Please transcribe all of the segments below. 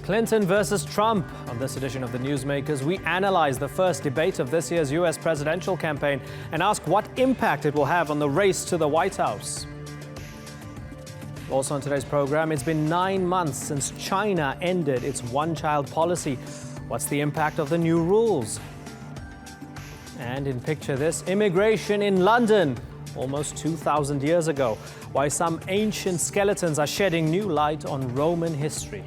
Clinton versus Trump. On this edition of the Newsmakers, we analyze the first debate of this year's U.S. presidential campaign and ask what impact it will have on the race to the White House. Also on today's program, it's been 9 months since China ended its one-child policy. What's the impact of the new rules? And in Picture This, immigration in London, almost 2,000 years ago. Why some ancient skeletons are shedding new light on Roman history.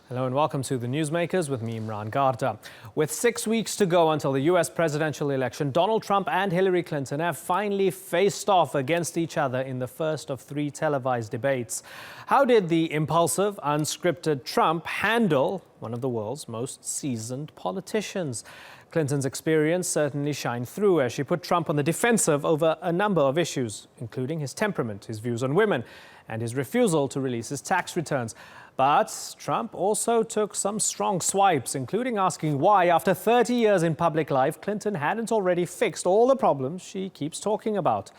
Hello and welcome to the Newsmakers with me, Imran Garda. With 6 weeks to go until the U.S. presidential election, Donald Trump and Hillary Clinton have finally faced off against each other in the first of 3 televised debates. How did the impulsive, unscripted Trump handle one of the world's most seasoned politicians? Clinton's experience certainly shined through as she put Trump on the defensive over a number of issues, including his temperament, his views on women, and his refusal to release his tax returns. But Trump also took some strong swipes, including asking why, after 30 years in public life, Clinton hadn't already fixed all the problems she keeps talking about.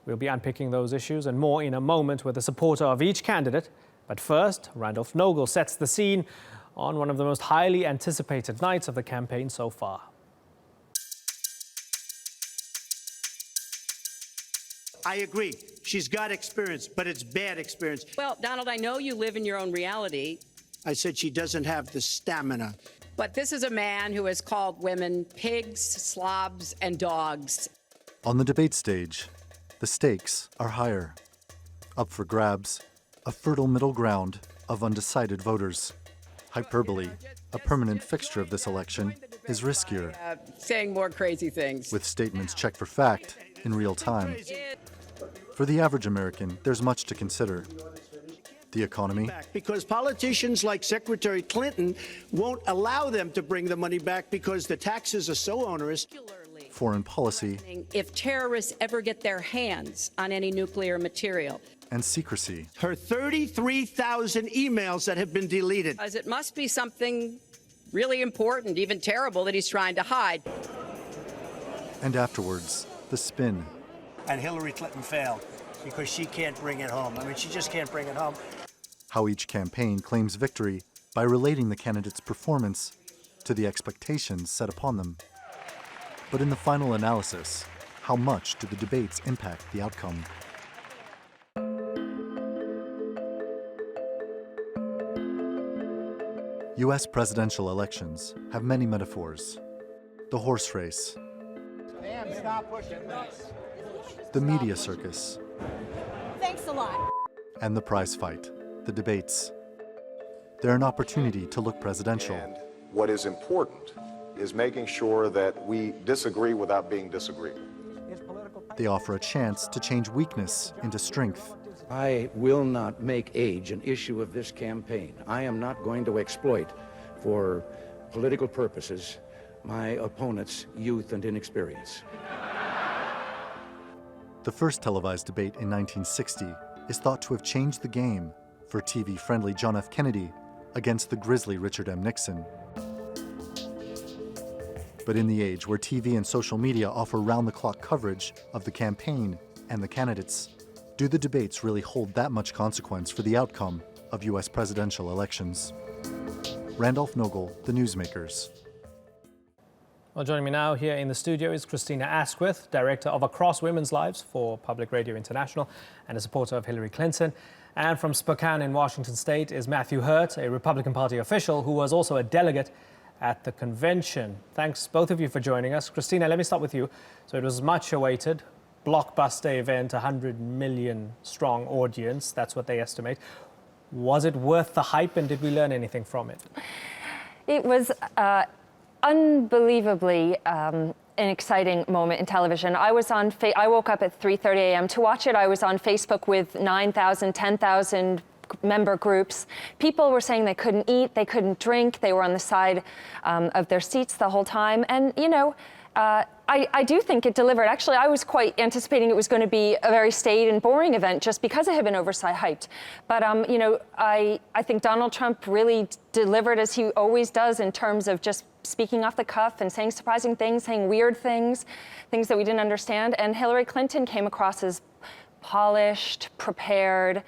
We'll be unpicking those issues and more in a moment with a supporter of each candidate. But first, Randolph Nogel sets the scene on one of the most highly anticipated nights of the campaign so far. I agree. She's got experience, but it's bad experience. Well, Donald, I know you live in your own reality. I said she doesn't have the stamina. But this is a man who has called women pigs, slobs, and dogs. On the debate stage, the stakes are higher. Up for grabs, a fertile middle ground of undecided voters. Hyperbole, a permanent fixture of this election, is riskier. Saying more crazy things. With statements checked for fact in real time. For the average American, there's much to consider. The economy. Because politicians like Secretary Clinton won't allow them to bring the money back because the taxes are so onerous. Foreign policy. If terrorists ever get their hands on any nuclear material. And secrecy. Her 33,000 emails that have been deleted. As it must be something really important, even terrible, that he's trying to hide. And afterwards, the spin. And Hillary Clinton failed because she can't bring it home. I mean, she just can't bring it home. How each campaign claims victory by relating the candidate's performance to the expectations set upon them. But in the final analysis, how much do the debates impact the outcome? U.S. presidential elections have many metaphors. The horse race. Ma'am, stop pushing this. The media circus. Thanks a lot. And the prize fight, the debates. They're an opportunity to look presidential. And what is important is making sure that we disagree without being disagreed. They offer a chance to change weakness into strength. I will not make age an issue of this campaign. I am not going to exploit, for political purposes, my opponent's youth and inexperience. The first televised debate in 1960 is thought to have changed the game for TV-friendly John F. Kennedy against the grisly Richard M. Nixon. But in the age where TV and social media offer round-the-clock coverage of the campaign and the candidates, do the debates really hold that much consequence for the outcome of U.S. presidential elections? Randolph Nogel, The Newsmakers. Well, joining me now here in the studio is Christina Asquith, Director of Across Women's Lives for Public Radio International and a supporter of Hillary Clinton. And from Spokane in Washington State is Matthew Hurt, a Republican Party official who was also a delegate at the convention. Thanks, both of you, for joining us. Christina, let me start with you. So it was much awaited, blockbuster event, 100 million strong audience. That's what they estimate. Was it worth the hype, and did we learn anything from it? It was unbelievably an exciting moment in television. I woke up at 3:30 a.m. to watch it. I was on Facebook with 9,000, 10,000 member groups. People were saying they couldn't eat, they couldn't drink, they were on the side of their seats the whole time. And, you know, I do think it delivered. Actually, I was quite anticipating it was going to be a very staid and boring event just because it had been overhyped. But, you know, I think Donald Trump really delivered as he always does in terms of just speaking off the cuff and saying surprising things, saying weird things, things that we didn't understand. And Hillary Clinton came across as polished, prepared,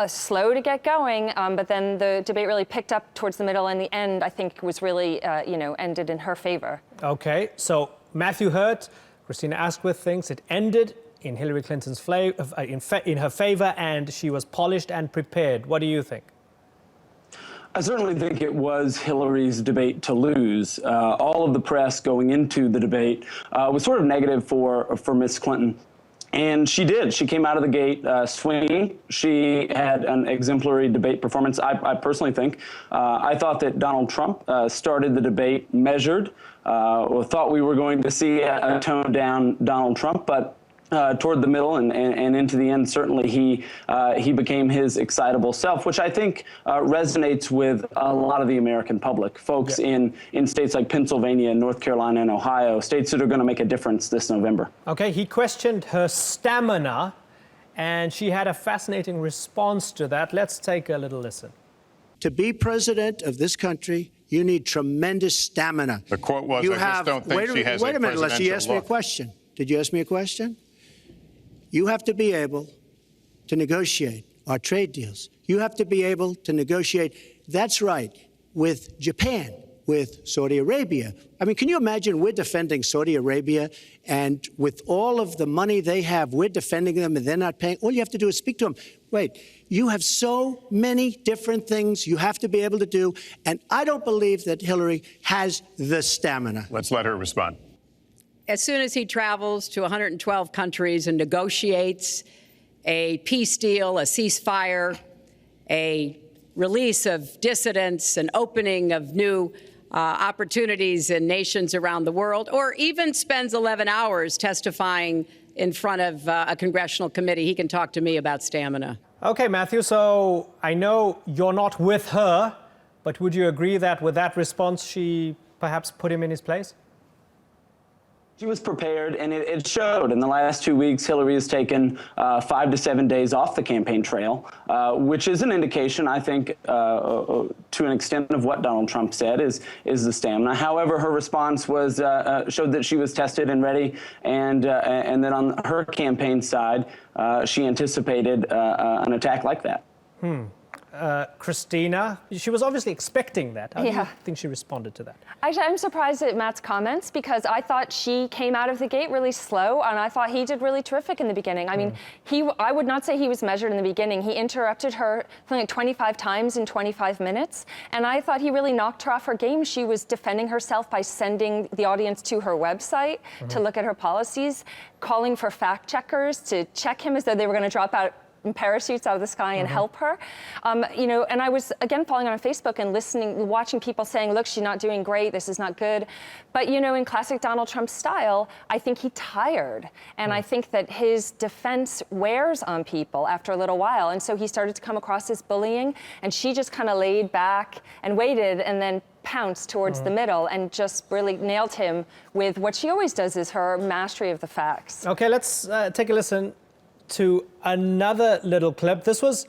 slow to get going, but then the debate really picked up towards the middle, and the end, I think, was really, you know, ended in her favor. Okay, so Matthew Hurt, Christina Asquith thinks it ended in Hillary Clinton's in her favor, and she was polished and prepared. What do you think? I certainly think it was Hillary's debate to lose. All of the press going into the debate was sort of negative for Ms. Clinton. And she did. She came out of the gate swinging. She had an exemplary debate performance, I personally think. I thought that Donald Trump started the debate measured. Thought we were going to see a toned-down Donald Trump, but toward the middle and into the end, certainly he became his excitable self, which I think resonates with a lot of the American public, folks in states like Pennsylvania, North Carolina, and Ohio, states that are going to make a difference this November. Okay, he questioned her stamina, and she had a fascinating response to that. Let's take a little listen. To be president of this country, you need tremendous stamina. The quote was, I just don't think she has a presidential look. Wait a minute, unless you asked me a question. Did you ask me a question? You have to be able to negotiate our trade deals. You have to be able to negotiate, that's right, with Japan, with Saudi Arabia. I mean, can you imagine we're defending Saudi Arabia, and with all of the money they have, we're defending them and they're not paying? All you have to do is speak to them. Wait, you have so many different things you have to be able to do, and I don't believe that Hillary has the stamina. Let's let her respond. As soon as he travels to 112 countries and negotiates a peace deal, a ceasefire, a release of dissidents, an opening of new opportunities in nations around the world, or even spends 11 hours testifying in front of a congressional committee, he can talk to me about stamina. Okay, Matthew, so I know you're not with her, but would you agree that with that response, she perhaps put him in his place? She was prepared, and it showed. In the last 2 weeks, Hillary has taken 5 to 7 days off the campaign trail, which is an indication, I think, to an extent of what Donald Trump said is the stamina. However, her response was showed that she was tested and ready, and then on her campaign side, she anticipated an attack like that. Christina, she was obviously expecting that. How do you think she responded to that? Actually, I'm surprised at Matt's comments because I thought she came out of the gate really slow, and I thought he did really terrific in the beginning. I mean, I would not say he was measured in the beginning. He interrupted her like 25 times in 25 minutes, and I thought he really knocked her off her game. She was defending herself by sending the audience to her website to look at her policies, calling for fact checkers to check him as though they were going to drop out in parachutes out of the sky and help her. You know, and I was, again, following on Facebook and listening, watching people saying, look, she's not doing great, this is not good. But, you know, in classic Donald Trump style, I think he tired. And I think that his defense wears on people after a little while. And so he started to come across as bullying, and she just kind of laid back and waited and then pounced towards the middle and just really nailed him with what she always does, is her mastery of the facts. Okay, let's take a listen to another little clip. This was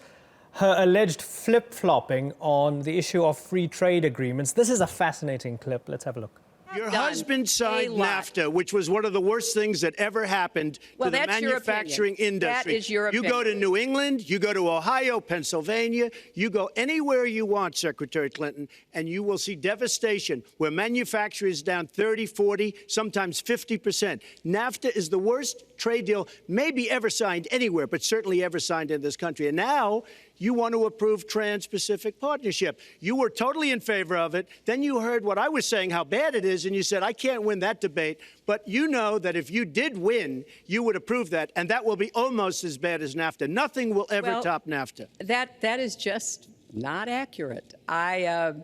her alleged flip-flopping on the issue of free trade agreements. This is a fascinating clip. Let's have a look. Your husband signed NAFTA, which was one of the worst things that ever happened to the manufacturing industry. That is your opinion. You go to New England, you go to Ohio, Pennsylvania, you go anywhere you want, Secretary Clinton, and you will see devastation where manufacturing is down 30, 40, sometimes 50%. NAFTA is the worst trade deal maybe ever signed anywhere, but certainly ever signed in this country. And now you want to approve Trans-Pacific Partnership. You were totally in favor of it. Then you heard what I was saying, how bad it is, and you said, I can't win that debate. But you know that if you did win, you would approve that, and that will be almost as bad as NAFTA. Nothing will ever top NAFTA. That is just not accurate. I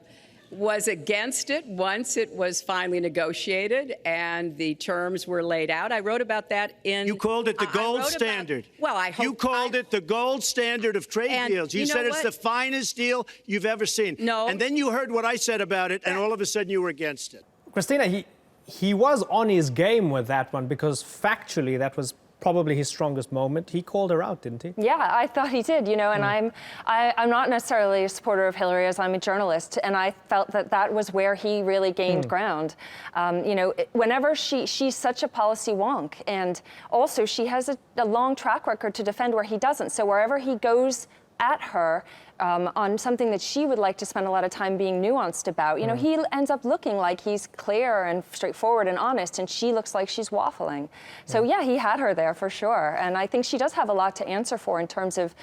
was against it once it was finally negotiated and the terms were laid out. I wrote about that in... You called it the gold standard. Well, I hope... You called it the gold standard of trade deals. You said it's the finest deal you've ever seen. No. And then you heard what I said about it, and all of a sudden you were against it. Christina, he was on his game with that one because factually that was probably his strongest moment. He called her out, didn't he? Yeah, I thought he did, you know, and I'm not necessarily a supporter of Hillary as I'm a journalist, and I felt that that was where he really gained ground. You know, whenever she's such a policy wonk, and also she has a long track record to defend where he doesn't. So wherever he goes at her on something that she would like to spend a lot of time being nuanced about, you know, he ends up looking like he's clear and straightforward and honest, and she looks like she's waffling. So yeah, he had her there for sure, and I think she does have a lot to answer for in terms of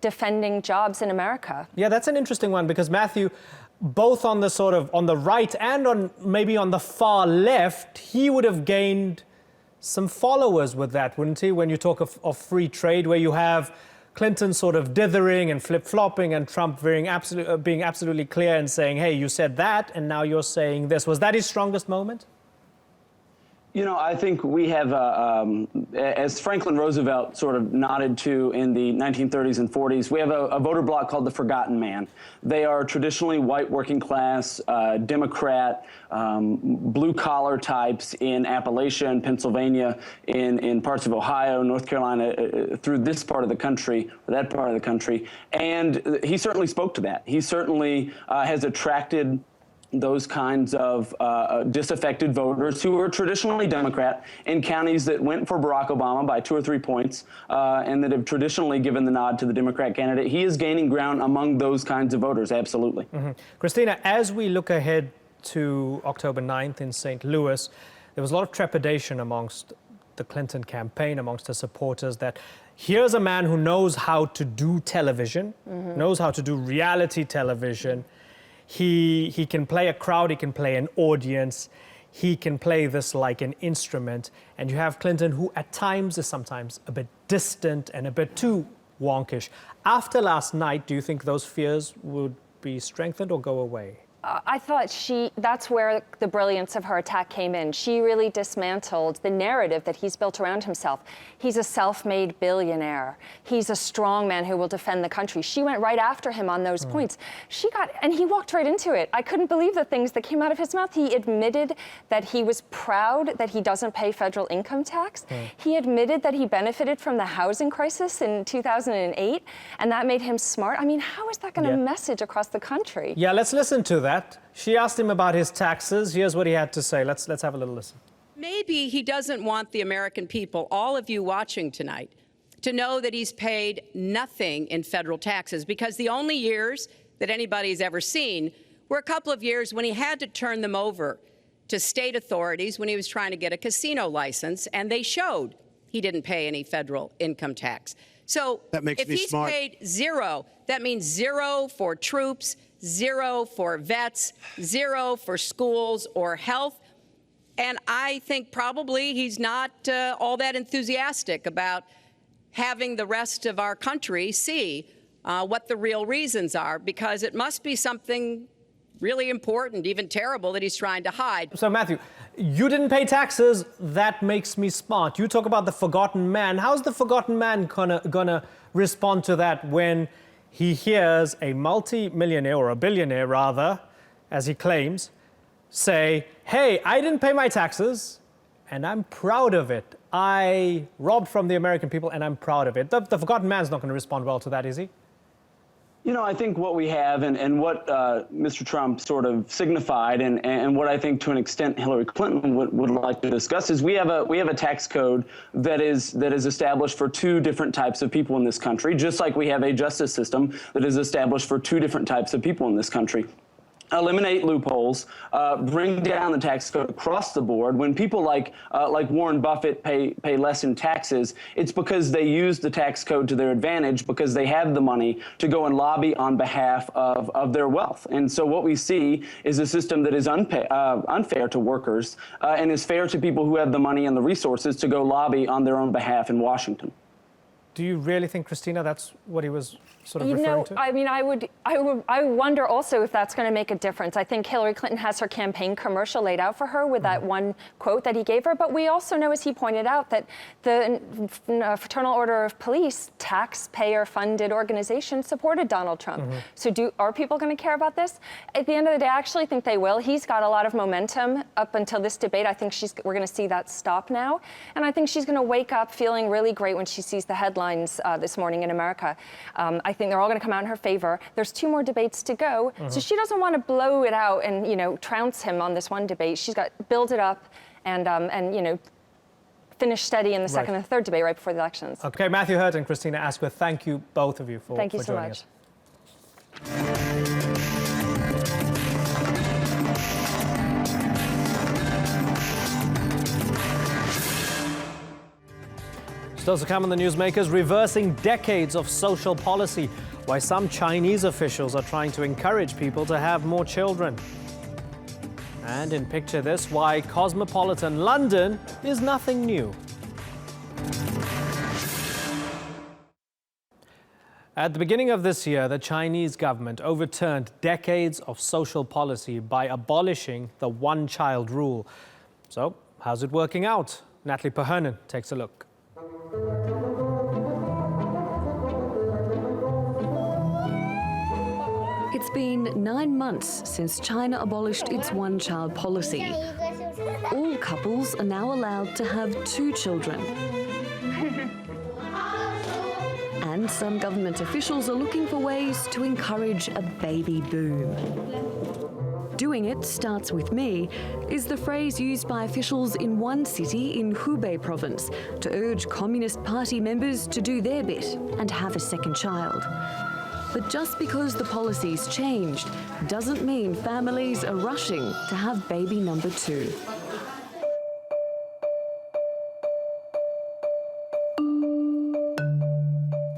defending jobs in America. Yeah, that's an interesting one because Matthew, both on the sort of on the right and on maybe on the far left, he would have gained some followers with that, wouldn't he? When you talk of free trade, where you have Clinton sort of dithering and flip-flopping and Trump being absolutely clear and saying, hey, you said that and now you're saying this. Was that his strongest moment? You know, I think we have, as Franklin Roosevelt sort of nodded to in the 1930s and 40s, we have a voter bloc called the Forgotten Man. They are traditionally white working class, Democrat, blue-collar types in Appalachia and Pennsylvania, in parts of Ohio, North Carolina, through this part of the country, or that part of the country. And he certainly spoke to that. He certainly has attracted those kinds of disaffected voters who are traditionally Democrat in counties that went for Barack Obama by 2 or 3 points and that have traditionally given the nod to the Democrat candidate. He is gaining ground among those kinds of voters, absolutely. Christina, as we look ahead to October 9th in St. Louis, there was a lot of trepidation amongst the Clinton campaign, amongst her supporters, that here's a man who knows how to do television, knows how to do reality television. He can play a crowd, he can play an audience, he can play this like an instrument. And you have Clinton, who at times is sometimes a bit distant and a bit too wonkish. After last night, do you think those fears would be strengthened or go away? I thought that's where the brilliance of her attack came in. She really dismantled the narrative that he's built around himself. He's a self-made billionaire. He's a strong man who will defend the country. She went right after him on those points. And he walked right into it. I couldn't believe the things that came out of his mouth. He admitted that he was proud that he doesn't pay federal income tax. He admitted that he benefited from the housing crisis in 2008, and that made him smart. I mean, how is that going to message across the country? Yeah, let's listen to that. She asked him about his taxes. Here's what he had to say. Let's have a little listen. Maybe he doesn't want the American people, all of you watching tonight, to know that he's paid nothing in federal taxes, because the only years that anybody's ever seen were a couple of years when he had to turn them over to state authorities when he was trying to get a casino license, and they showed he didn't pay any federal income tax. So if he's paid zero, that means zero for troops, zero for vets, zero for schools or health. And I think probably he's not all that enthusiastic about having the rest of our country see what the real reasons are, because it must be something really important, even terrible, that he's trying to hide. So, Matthew, you didn't pay taxes. That makes me smart. You talk about the forgotten man. How's the forgotten man gonna respond to that when he hears a multi-millionaire, or a billionaire rather, as he claims, say, hey, I didn't pay my taxes and I'm proud of it. I robbed from the American people and I'm proud of it. The forgotten man's not going to respond well to that, is he? You know, I think what we have and what Mr. Trump sort of signified and what I think to an extent Hillary Clinton would like to discuss is we have a tax code that is established for 2 different types of people in this country, just like we have a justice system that is established for 2 different types of people in this country. Eliminate loopholes, bring down the tax code across the board. When people like Warren Buffett pay less in taxes, it's because they use the tax code to their advantage, because they have the money to go and lobby on behalf of their wealth. And so what we see is a system that is unfair to workers and is fair to people who have the money and the resources to go lobby on their own behalf in Washington. Do you really think, Christina, that's what he was sort of referring to? I mean, I wonder also if that's going to make a difference. I think Hillary Clinton has her campaign commercial laid out for her with that one quote that he gave her. But we also know, as he pointed out, that the Fraternal Order of Police, taxpayer-funded organization, supported Donald Trump. So are people going to care about this? At the end of the day, I actually think they will. He's got a lot of momentum up until this debate. I think we're going to see that stop now. And I think she's going to wake up feeling really great when she sees the headlines this morning in America. I think they're all going to come out in her favor. There's 2 more debates to go, so she doesn't want to blow it out and trounce him on this one debate. She's got to build it up and finish steady in the second and third debate right before the elections. Okay, Matthew Hurt and Christina Asquith, thank you both of you for joining us. Thank you so much. Still to come on the Newsmakers, reversing decades of social policy, why some Chinese officials are trying to encourage people to have more children. And in Picture This, why cosmopolitan London is nothing new. At the beginning of this year, the Chinese government overturned decades of social policy by abolishing the one-child rule. So, how's it working out? Natalie Pahernan takes a look. It's been 9 months since China abolished its one-child policy. All couples are now allowed to have 2 children. And some government officials are looking for ways to encourage a baby boom. Doing it starts with me is the phrase used by officials in one city in Hubei province to urge Communist Party members to do their bit and have a second child. But just because the policy's changed doesn't mean families are rushing to have baby number 2.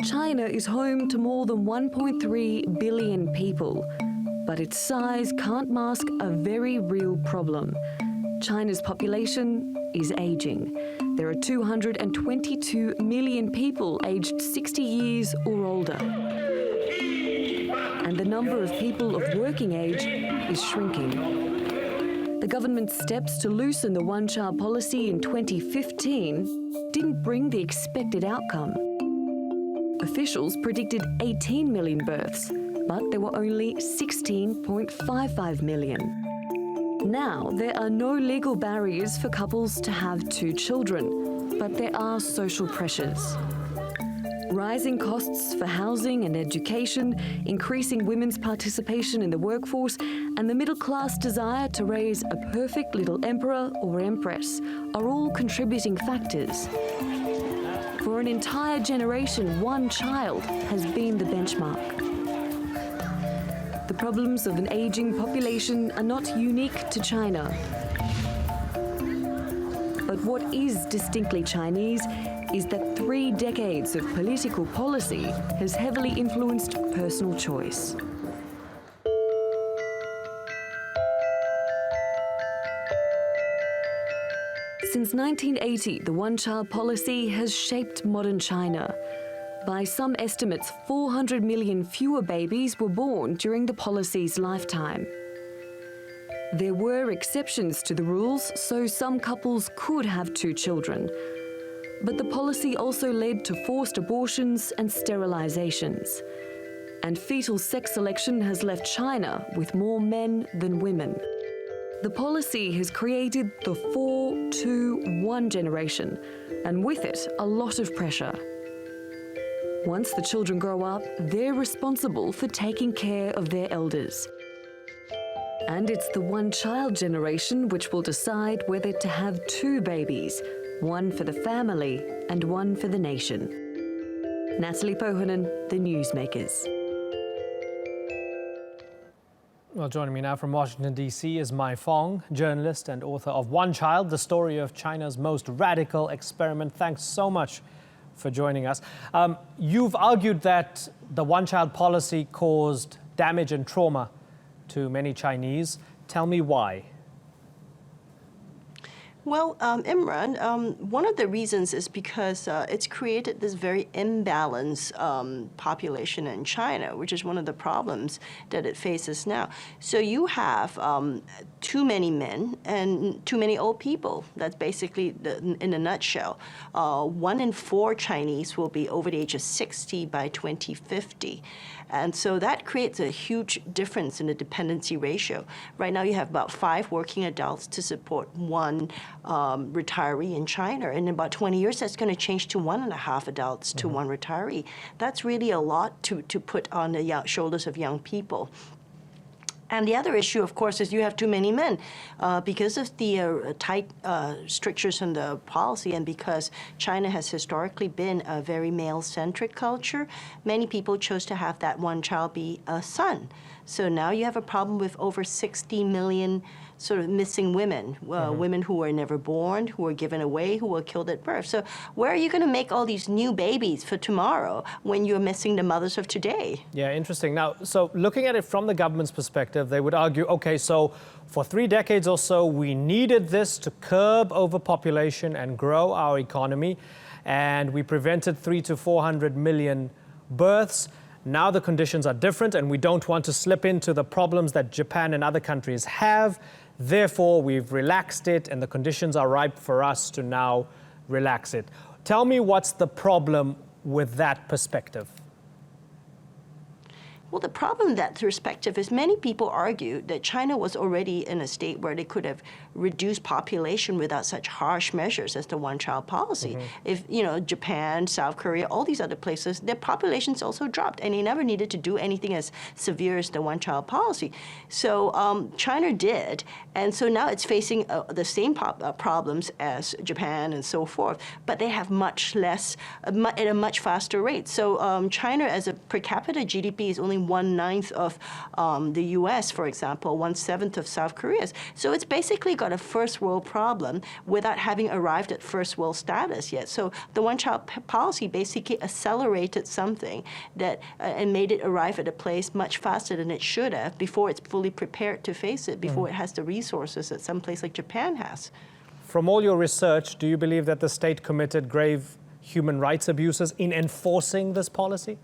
China is home to more than 1.3 billion people, but its size can't mask a very real problem. China's population is aging. There are 222 million people aged 60 years or older. And the number of people of working age is shrinking. The government's steps to loosen the one-child policy in 2015 didn't bring the expected outcome. Officials predicted 18 million births, but there were only 16.55 million. Now, there are no legal barriers for couples to have 2 children, but there are social pressures. Rising costs for housing and education, increasing women's participation in the workforce, and the middle-class desire to raise a perfect little emperor or empress are all contributing factors. For an entire generation, 1 child has been the benchmark. The problems of an aging population are not unique to China. But what is distinctly Chinese is that 3 decades of political policy has heavily influenced personal choice. Since 1980, the one-child policy has shaped modern China. By some estimates, 400 million fewer babies were born during the policy's lifetime. There were exceptions to the rules, so some couples could have 2 children. But the policy also led to forced abortions and sterilizations. And fetal sex selection has left China with more men than women. The policy has created the 4-2-1 generation, and with it, a lot of pressure. Once the children grow up, they're responsible for taking care of their elders. And it's the one-child generation which will decide whether to have 2 babies, one for the family and one for the nation. Natalie Pahernan, The Newsmakers. Well, joining me now from Washington, D.C. is Mai Fong, journalist and author of One Child, the story of China's most radical experiment. Thanks so much for joining us. You've argued that the one-child policy caused damage and trauma to many Chinese. Tell me why. Well, Imran, one of the reasons is because it's created this very imbalanced population in China, which is one of the problems that it faces now. So you have too many men and too many old people. That's basically, in a nutshell. 1 in 4 Chinese will be over the age of 60 by 2050. And so that creates a huge difference in the dependency ratio. Right now, you have about 5 working adults to support 1 retiree in China. And in about 20 years, that's going to change to 1.5 adults to 1 retiree. That's really a lot to put on the shoulders of young people. And the other issue, of course, is you have too many men. Because of the tight strictures in the policy and because China has historically been a very male-centric culture, many people chose to have that one child be a son. So now you have a problem with over 60 million sort of missing women, women who were never born, who were given away, who were killed at birth. So where are you going to make all these new babies for tomorrow when you're missing the mothers of today? Yeah, interesting. Now, so looking at it from the government's perspective, they would argue, okay, so for 3 decades or so, we needed this to curb overpopulation and grow our economy, and we prevented 300 to 400 million births. Now the conditions are different, and we don't want to slip into the problems that Japan and other countries have. Therefore, we've relaxed it, and the conditions are ripe for us to now relax it. Tell me what's the problem with that perspective? Well, the problem with that perspective is many people argue that China was already in a state where they could have reduced population without such harsh measures as the one-child policy. If, you know, Japan, South Korea, all these other places, their populations also dropped, and they never needed to do anything as severe as the one-child policy. So China did, and so now it's facing the same problems as Japan and so forth, but they have much less, at a much faster rate. So China, as a per capita GDP, is only 1/9 of the U.S., for example, 1/7 of South Korea's. So it's basically got a first world problem without having arrived at first world status yet. So the one-child policy basically accelerated something that and made it arrive at a place much faster than it should have before it's fully prepared to face it, before it has the resources that some place like Japan has. From all your research, do you believe that the state committed grave human rights abuses in enforcing this policy?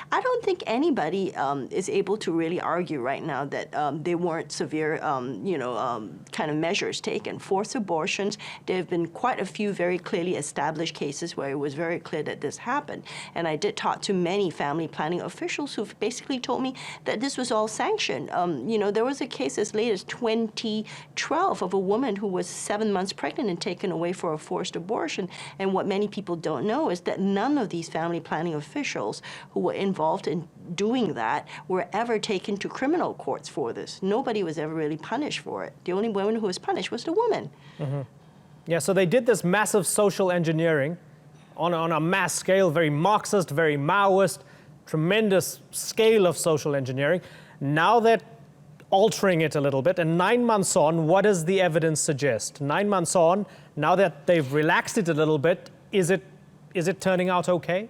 I don't think anybody is able to really argue right now that there weren't severe, kind of measures taken. Forced abortions, there have been quite a few very clearly established cases where it was very clear that this happened. And I did talk to many family planning officials who've basically told me that this was all sanctioned. There was a case as late as 2012 of a woman who was 7 months pregnant and taken away for a forced abortion. And what many people don't know is that none of these family planning officials who were involved in doing that were ever taken to criminal courts for this. Nobody was ever really punished for it. The only woman who was punished was the woman. Yeah, so they did this massive social engineering on a mass scale, very Marxist, very Maoist, tremendous scale of social engineering. Now they're altering it a little bit, and 9 months on, what does the evidence suggest? 9 months on, now that they've relaxed it a little bit, is it turning out okay?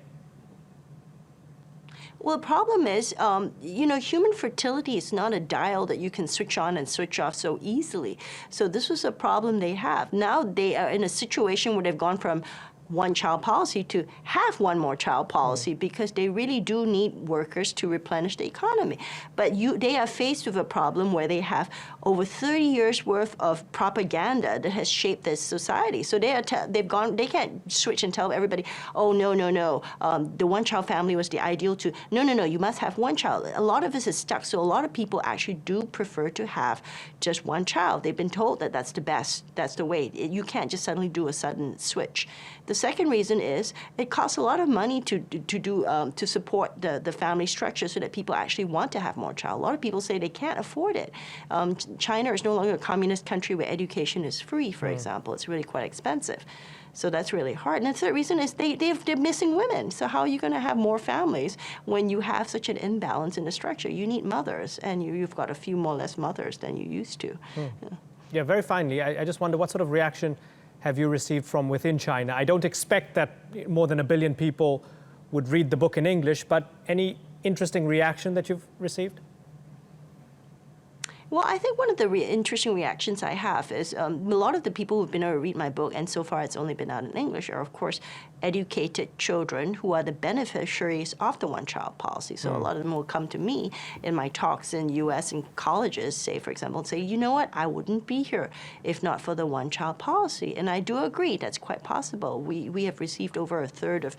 Well, the problem is, human fertility is not a dial that you can switch on and switch off so easily. So this was a problem they have. Now they are in a situation where they've gone from one-child policy to have one more child policy because they really do need workers to replenish the economy. But they are faced with a problem where they have over 30 years worth of propaganda that has shaped this society. So they can't switch and tell everybody, oh, no, the one-child family was the ideal to, no, you must have one child. A lot of this is stuck, so a lot of people actually do prefer to have just one child. They've been told that that's the best, that's the way. You can't just suddenly do a sudden switch. The second reason is it costs a lot of money to support the family structure so that people actually want to have more child. A lot of people say they can't afford it. China is no longer a communist country where education is free, for example. It's really quite expensive. So that's really hard. And the third reason is they're missing women. So how are you going to have more families when you have such an imbalance in the structure? You need mothers, and you've got a few more less mothers than you used to. Yeah, very finally, I just wonder what sort of reaction have you received from within China? I don't expect that more than 1 billion people would read the book in English, but any interesting reaction that you've received? Well, I think one of the interesting reactions I have is a lot of the people who've been able to read my book, and so far it's only been out in English, are of course educated children who are the beneficiaries of the one-child policy. So a lot of them will come to me in my talks in U.S. and colleges, say, for example, and say, you know what, I wouldn't be here if not for the one-child policy. And I do agree, that's quite possible. We have received over a third of,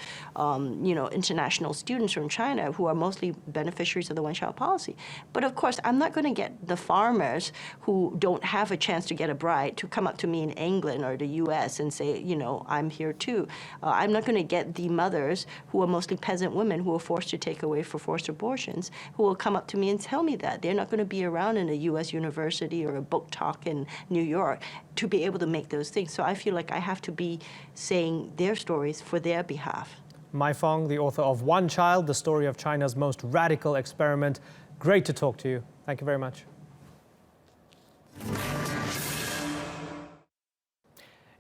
international students from China who are mostly beneficiaries of the one-child policy. But of course, I'm not going to get the farmers who don't have a chance to get a bride to come up to me in England or the U.S. and say, I'm here too. I'm not going to get the mothers who are mostly peasant women who are forced to take away for forced abortions, who will come up to me and tell me that. They're not going to be around in a U.S. university or a book talk in New York to be able to make those things. So I feel like I have to be saying their stories for their behalf. Mai Fong, the author of One Child, the story of China's most radical experiment. Great to talk to you. Thank you very much.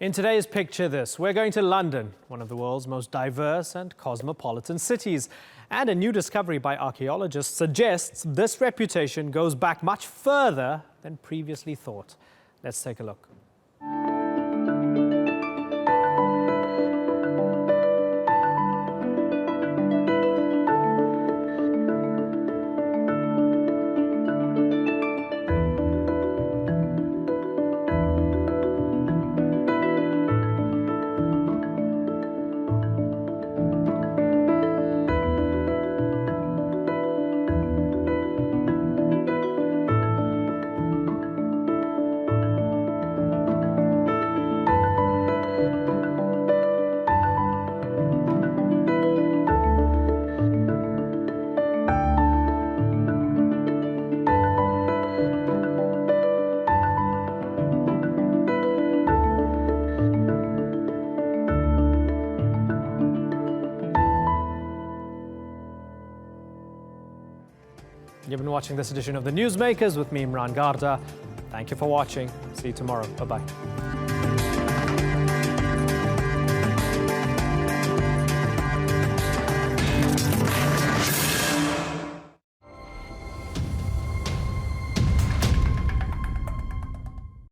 In today's Picture This, we're going to London, one of the world's most diverse and cosmopolitan cities. And a new discovery by archaeologists suggests this reputation goes back much further than previously thought. Let's take a look. You've been watching this edition of the Newsmakers with me, Imran Garda. Thank you for watching. See you tomorrow. Bye-bye.